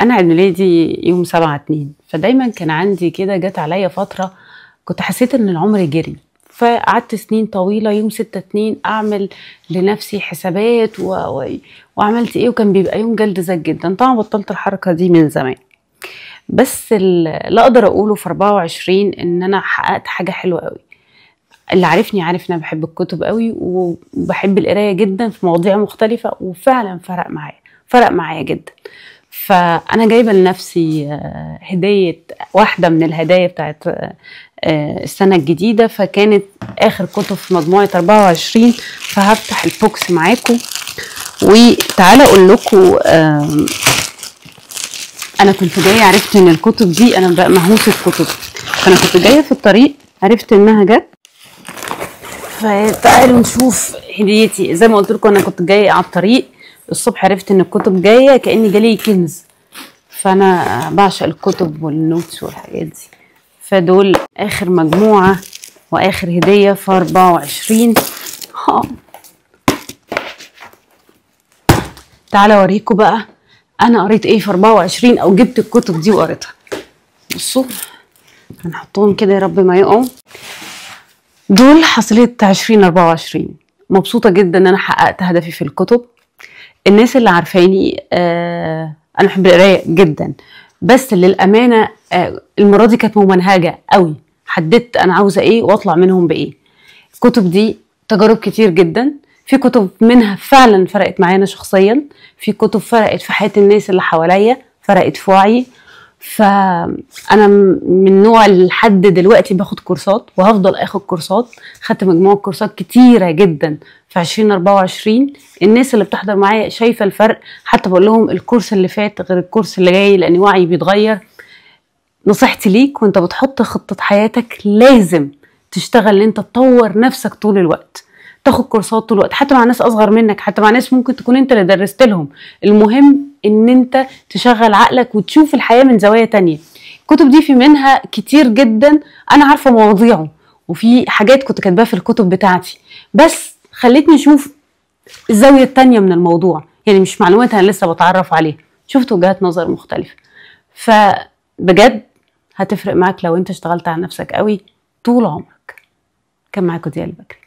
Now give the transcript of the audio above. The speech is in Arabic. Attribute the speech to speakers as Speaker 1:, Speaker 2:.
Speaker 1: انا عيد ميلادي يوم 7/2، فدايما كان عندي كده، جت عليا فتره كنت حسيت ان العمر جري، فقعدت سنين طويله يوم 6/2 اعمل لنفسي حسابات وعملت ايه، وكان بيبقى يوم جلد ذات جدا. طبعا بطلت الحركه دي من زمان، بس اللي اقدر اقوله في 24 ان انا حققت حاجه حلوه قوي. اللي عارفني عارف ان انا بحب الكتب قوي وبحب القرايه جدا في مواضيع مختلفه، وفعلا فرق معايا جدا. فانا جايبه لنفسي هديه، واحده من الهدايا بتاعت السنه الجديده، فكانت اخر كتب في مجموعه 24. فهفتح البوكس معاكم وتعالى اقول لكم. انا كنت جايه، عرفت ان الكتب دي، انا بقى مهووسه الكتب، فانا كنت جايه في الطريق عرفت انها جت. فتعالوا نشوف هديتي. زي ما قلت لكم انا كنت جايه على الطريق الصبح، عرفت ان الكتب جايه كاني جالي كنز، فانا بعشق الكتب والنوتس والحاجات دي. فدول اخر مجموعه واخر هديه في 24. تعالى اوريكم بقى انا قريت ايه في 24، او جبت الكتب دي وقريتها. بصوا هنحطهم كده يا رب ما يقعوا. دول حصلت 2024. مبسوطه جدا ان انا حققت هدفي في الكتب. الناس اللي عارفاني انا بحب القرايه جدا، بس للامانه المره دي كانت ممنهجه قوي. حددت انا عاوزه ايه واطلع منهم بايه. الكتب دي تجارب كتير جدا، في كتب منها فعلا فرقت معانا شخصيا، في كتب فرقت في حياه الناس اللي حواليا، فرقت في وعي. فانا من نوع لحد دلوقتي باخد كورسات وهفضل اخد كورسات. خدت مجموعه كورسات كتيره جدا في 2024. الناس اللي بتحضر معايا شايفه الفرق، حتى بقول لهم الكورس اللي فات غير الكورس اللي جاي، لان وعي بيتغير. نصيحتي ليك وانت بتحط خطه حياتك، لازم تشتغل ان انت تطور نفسك طول الوقت، تاخد كورسات طول الوقت، حتى مع ناس اصغر منك، حتى مع ناس ممكن تكون انت اللي درست لهم. المهم ان انت تشغل عقلك وتشوف الحياة من زوايا تانية. الكتب دي في منها كتير جدا انا عارفة مواضيعه، وفي حاجات كنت كاتباها في الكتب بتاعتي، بس خلتني اشوف الزاوية التانية من الموضوع. يعني مش معلومات انا لسه بتعرف عليها، شفت وجهات نظر مختلفة. فبجد هتفرق معاك لو انت اشتغلت على نفسك قوي طول عمرك. كان معاكم ديال بكري.